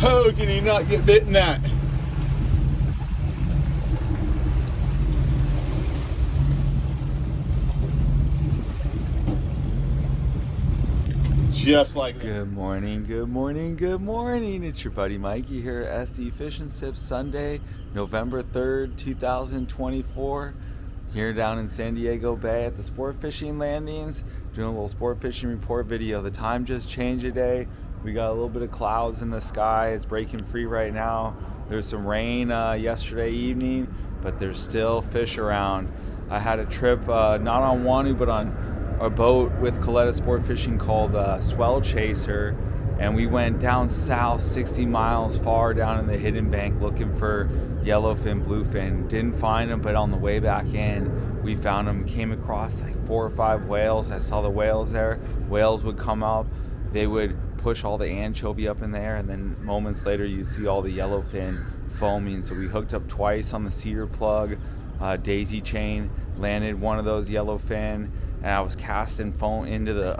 Oh, can he not get bit in that? Just like that. Good morning, good morning, good morning. It's your buddy Mikey here at SD Fish and Sips, Sunday, November 3rd, 2024. Here down in San Diego Bay at the sport fishing landings, doing a little sport fishing report video. The time just changed today. We got a little bit of clouds in the sky. It's breaking free right now. There's some rain yesterday evening, but there's still fish around. I had a trip not on Wanu, but on a boat with Coletta Sport Fishing called Swell Chaser, and we went down south 60 miles far down in the hidden bank looking for yellowfin, bluefin. Didn't find them, but on the way back in we found them. Came across like 4 or 5 whales. I saw the whales there. Whales would come up, they would push all the anchovy up in there, and then moments later you'd see all the yellowfin foaming. So we hooked up twice on the cedar plug, daisy chain, landed one of those yellowfin, and I was casting foam into the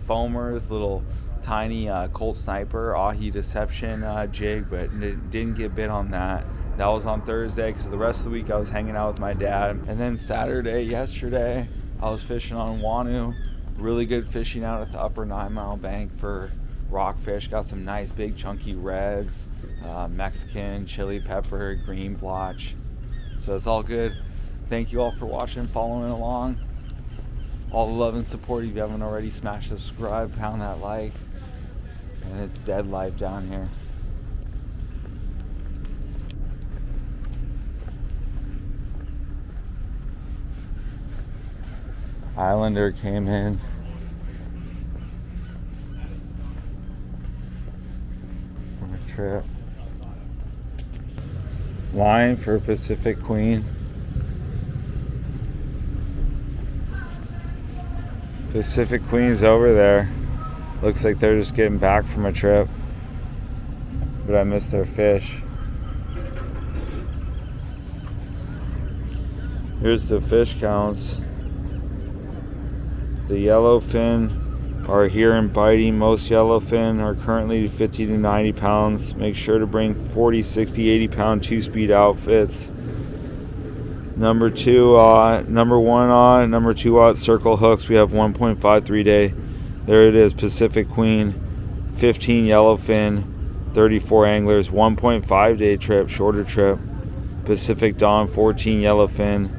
foamers, little tiny Colt Sniper Ahi Deception jig, but didn't get bit on that. That was on Thursday, because the rest of the week I was hanging out with my dad. And then Saturday, yesterday, I was fishing on Wanu. Really good fishing out at the upper 9 Mile bank for rockfish. Got some nice big chunky reds, Mexican, chili pepper, green blotch. So it's all good. Thank you all for watching, following along. All the love and support. If you haven't already, smash subscribe, pound that like. And it's dead life down here. Islander came in. From a trip. Line for Pacific Queen. Pacific Queen's over there. Looks like they're just getting back from a trip. But I missed their fish. Here's the fish counts. The yellowfin are here and biting. Most yellowfin are currently 50 to 90 pounds. Make sure to bring 40, 60, 80 pound 2-speed outfits. Number 2 number 1 number 2 circle hooks. We have 1.53 day. There it is, Pacific Queen, 15 yellowfin, 34 anglers, 1.5 day trip, shorter trip. Pacific Dawn, 14 yellowfin,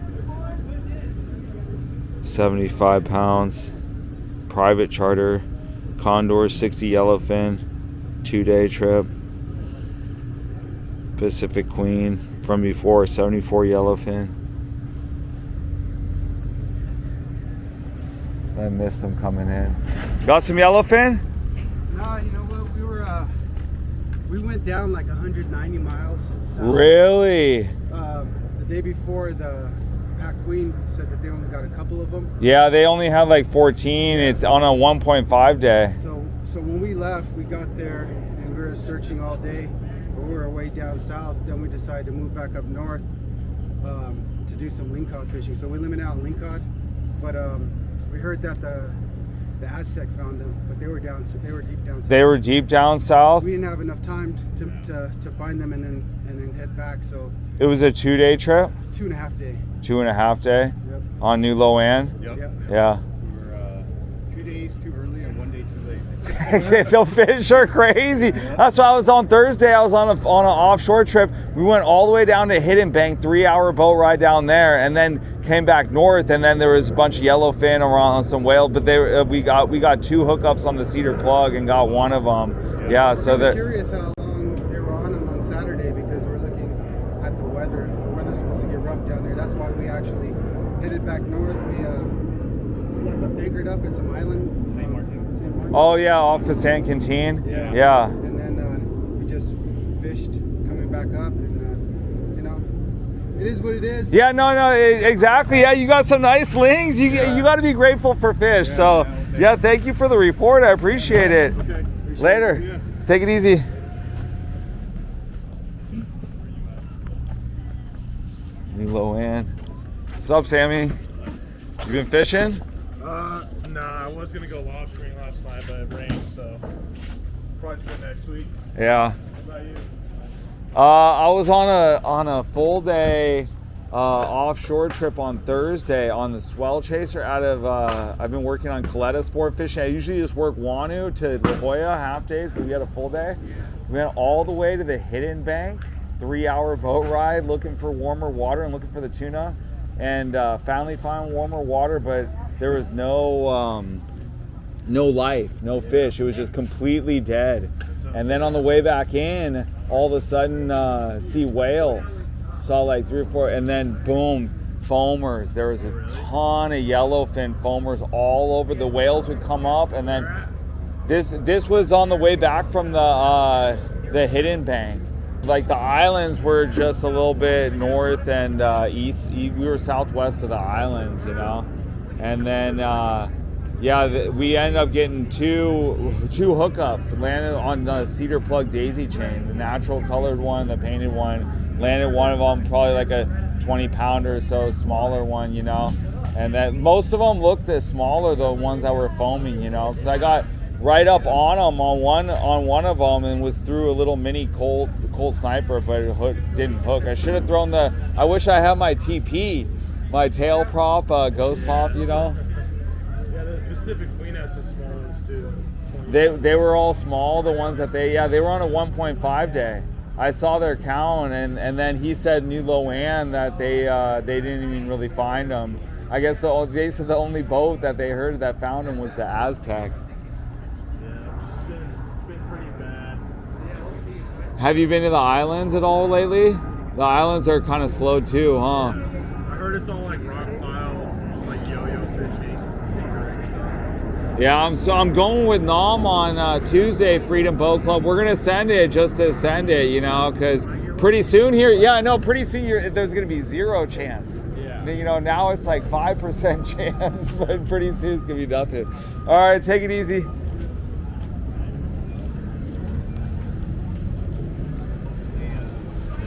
75 pounds. Private charter, Condor, 60 yellowfin, 2-day trip. Pacific Queen from before, 74 yellowfin. I missed them coming in. Got some yellowfin? No, you know what? We went down like 190 miles south. Really? The day before, the Pac Queen said that they only got a couple of them. Yeah, they only had like 14. It's on a 1.5 day. So when we left, we got there and we were searching all day. We were way down south. Then we decided to move back up north to do some lingcod fishing. So we limited out lingcod, but we heard that the Aztec found them, but they were deep down south. They were deep down south? We didn't have enough time to find them and then head back. So it was a 2-day trip? 2.5 day. 2.5 day? Yep. On New Loan? Yep. Yeah. We were 2 days too early and 1 day too late. The fish are crazy. That's why I was on Thursday. I was on an offshore trip. We went all the way down to Hidden Bank, 3-hour boat ride down there, and then came back north. And then there was a bunch of yellowfin around, some whales. But we got 2 hookups on the cedar plug and got one of them. Yeah. So I'm curious how long they were on them on Saturday, because we're looking at the weather. The weather's supposed to get rough down there. That's why we actually headed back north. We anchored up at some island. St. Martin. Oh yeah, off of San Quintin. Yeah. And then we just fished coming back up, and you know, it is what it is. Yeah, no, exactly. Yeah, you got some nice lings. You got to be grateful for fish. Yeah, thank you for the report. I appreciate it. Okay. Later. Take it easy. Nilo in. What's up, Sammy? You been fishing? Nah, I was gonna go lobstering last night, but it rained, so probably just go next week. Yeah. I was on a full day offshore trip on Thursday on the swell chaser out of I've been working on Coletta sport fishing. I usually just work Wanu to La Jolla half days, but we had a full day. We went all the way to the Hidden Bank, 3-hour boat ride looking for warmer water and looking for the tuna, and finally found warmer water, but there was no life, no fish. It was just completely dead. And then on the way back in, all of a sudden see whales. Saw like 3 or 4, and then boom, foamers. There was a ton of yellowfin foamers all over. The whales would come up, and then this was on the way back from the Hidden Bank. Like the islands were just a little bit north and east. We were southwest of the islands, you know. And then we ended up getting two hookups. Landed on the cedar plug daisy chain, the natural colored one, the painted one. Landed one of them, probably like a 20-pounder or so, smaller one, you know. And then most of them looked as smaller, the ones that were foaming, you know, because I got right up on them on one of them and was through a little mini cold sniper, but it didn't hook. I should have thrown I wish I had my TP, my tail prop, ghost pop, you know. Yeah, the Pacific Queen has some small ones too. They were all small, the ones that they were on a 1.5 day. I saw their count, and then he said New Loan that they didn't even really find them. I guess they said the only boat that they heard that found them was the Aztec. Yeah, it's been pretty bad. Have you been to the islands at all lately? The islands are kind of slow too, huh? I heard it's all like rock pile, just like yo-yo fishing. Yeah, I'm going with Nam on Tuesday, Freedom Boat Club. We're gonna send it just to send it, you know, because pretty soon here, pretty soon there's gonna be 0 chance. Yeah. You know, now it's like 5% chance, but pretty soon it's gonna be nothing. All right, take it easy.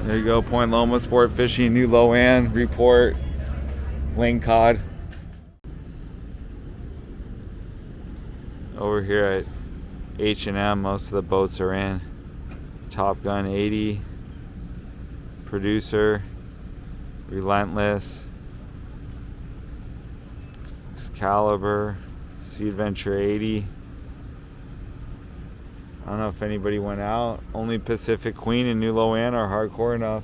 There you go, Point Loma Sport Fishing, New Loan report, ling cod. Over here at H&M, most of the boats are in. Top Gun 80, Producer, Relentless, Excalibur, Sea Adventure 80. I don't know if anybody went out. Only Pacific Queen and New Loan are hardcore enough.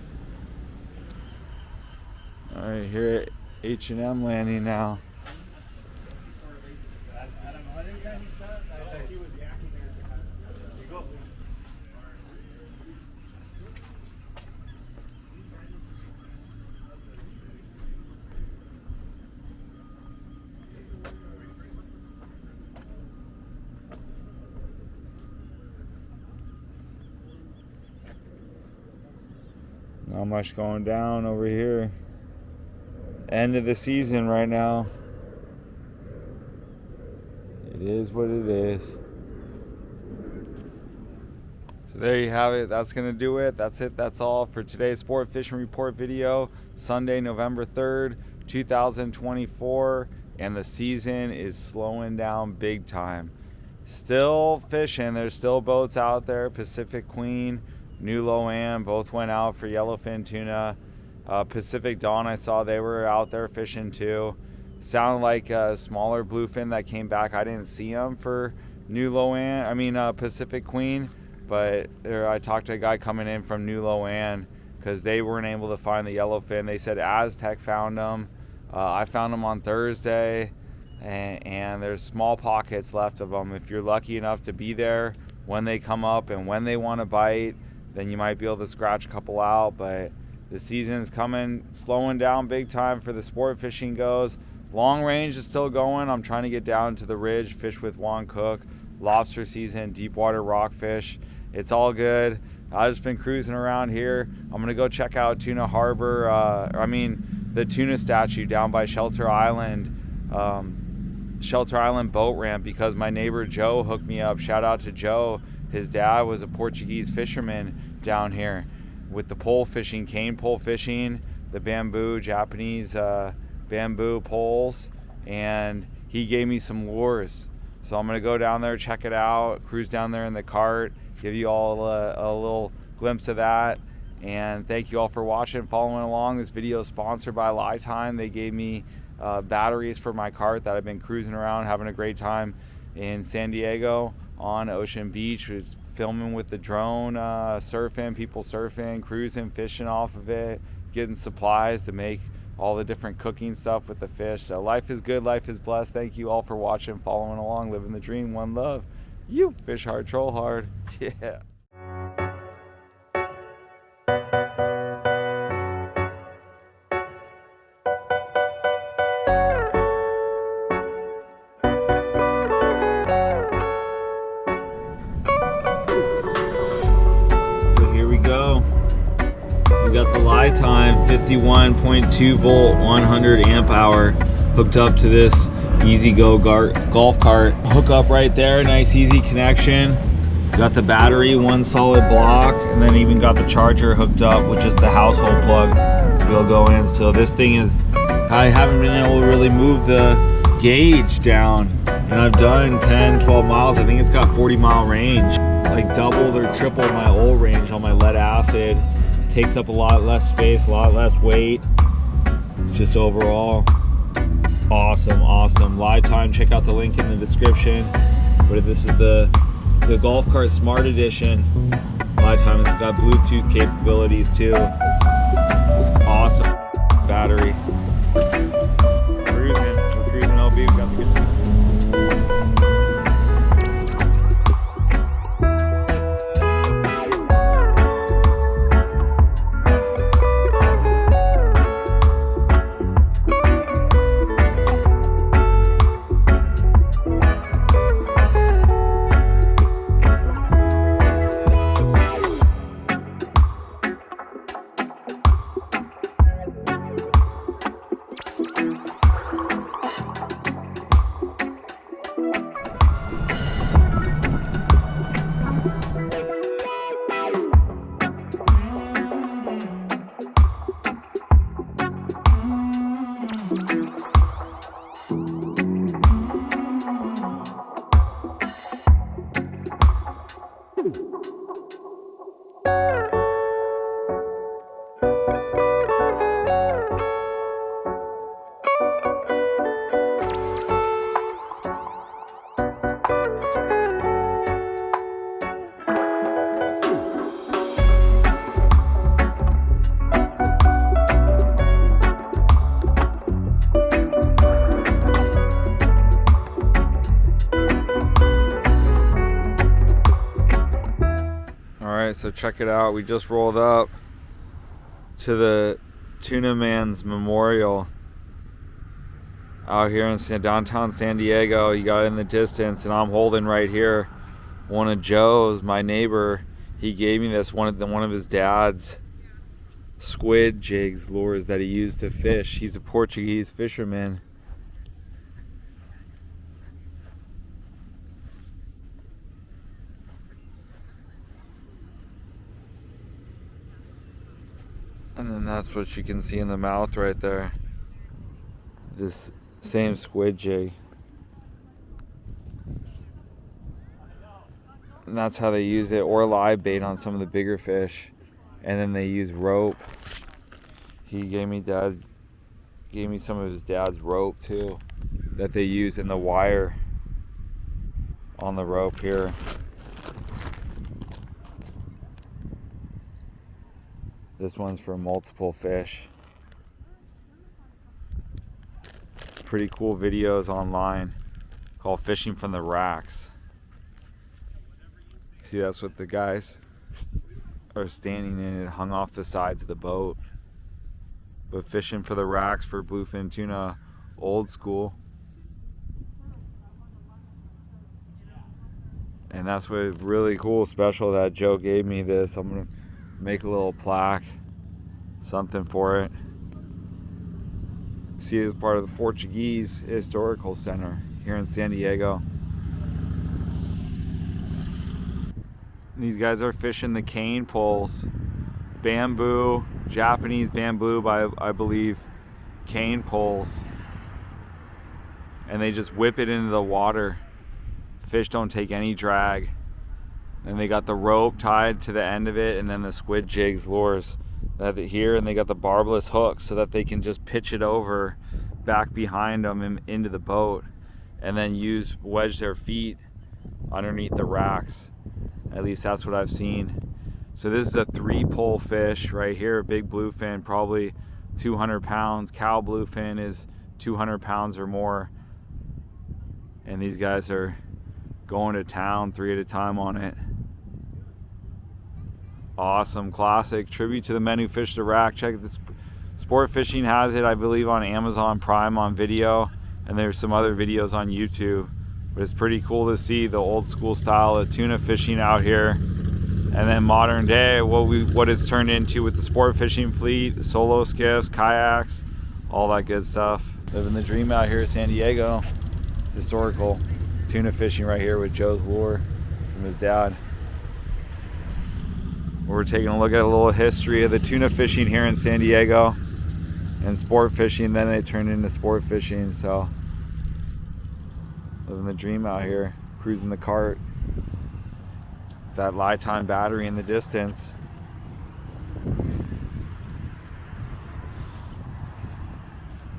All right, here at H&M landing now. Not much going down over here. End of the season right now. It is what it is. So there you have it. That's going to do it. That's it. That's all for today's Sport Fishing Report video. Sunday, November 3rd, 2024. And the season is slowing down big time. Still fishing. There's still boats out there. Pacific Queen, New Loan, both went out for yellowfin tuna. Pacific Dawn, I saw they were out there fishing too. Sounded like a smaller bluefin that came back. I didn't see them for Pacific Queen, but I talked to a guy coming in from New Loan because they weren't able to find the yellowfin. They said Aztec found them. I found them on Thursday, and there's small pockets left of them. If you're lucky enough to be there when they come up and when they want to bite, then you might be able to scratch a couple out. But the season's coming, slowing down big time for the sport fishing goes. Long range is still going. I'm trying to get down to the ridge, fish with Juan Cook. Lobster season, deep water rockfish. It's all good. I've just been cruising around here. I'm gonna go check out Tuna Harbor. The tuna statue down by Shelter Island boat ramp, because my neighbor Joe hooked me up. Shout out to Joe. His dad was a Portuguese fisherman down here with the pole fishing, cane pole fishing, the Japanese bamboo poles, and he gave me some lures. So I'm gonna go down there, check it out, cruise down there in the cart, give you all a little glimpse of that. And thank you all for watching, following along. This video is sponsored by LiTime. They gave me batteries for my cart that I've been cruising around, having a great time in San Diego on Ocean Beach. Was filming with the drone, surfing, people surfing, cruising, fishing off of it, getting supplies to make all the different cooking stuff with the fish. So life is good, life is blessed. Thank you all for watching, following along, living the dream, one love. You fish hard, troll hard. Yeah. Got the LiTime 51.2 volt 100 amp hour hooked up to this Easy Go golf cart. Hook up right there, nice easy connection. Got the battery, one solid block, and then even got the charger hooked up with just the household plug. It'll go in. So this thing is, I haven't been able to really move the gauge down, and I've done 10-12 miles. I think it's got 40-mile range, like doubled or tripled my old range on my lead acid. Takes up a lot less space, a lot less weight. Just overall awesome. LiTime, check out the link in the description. But this is the Golf Cart Smart Edition LiTime. It's got Bluetooth capabilities too. Awesome battery. We're cruising LB. We got the good. So check it out, we just rolled up to the Tuna Man's Memorial out here in downtown San Diego. You got it in the distance, and I'm holding right here one of Joe's, my neighbor. He gave me this, one of his dad's squid jigs, lures that he used to fish. He's a Portuguese fisherman. And then that's what you can see in the mouth right there. This same squid jig. And that's how they use it, or live bait on some of the bigger fish. And then they use rope. He gave me some of his dad's rope too, that they use in the wire on the rope here. This one's for multiple fish. Pretty cool videos online called Fishing from the Racks. See, that's what the guys are standing in. It hung off the sides of the boat. But fishing for the racks for bluefin tuna, old school. And that's what really cool, special that Joe gave me this. I'm gonna make a little plaque, something for it. See it as part of the Portuguese Historical Center here in San Diego. These guys are fishing the cane poles, bamboo, Japanese bamboo, by I believe, cane poles, and they just whip it into the water. Fish don't take any drag. And they got the rope tied to the end of it, and then the squid jigs lures that have it here, and they got the barbless hooks so that they can just pitch it over back behind them and into the boat, and then wedge their feet underneath the racks. At least that's what I've seen. So this is a 3-pole fish right here, a big bluefin, probably 200 pounds. Cow bluefin is 200 pounds or more. And these guys are going to town 3 at a time on it. Awesome, classic tribute to the men who fish the rack. Check this. Sport Fishing has it, I believe, on Amazon Prime on video, and there's some other videos on YouTube. But it's pretty cool to see the old school style of tuna fishing out here, and then modern day what it's turned into with the sport fishing fleet, the solo skiffs, kayaks, all that good stuff. Living the dream out here in San Diego. Historical tuna fishing right here with Joe's lure from his dad. We're taking a look at a little history of the tuna fishing here in San Diego and sport fishing. Then they turned into sport fishing. So living the dream out here, cruising the cart. That LiTime battery in the distance.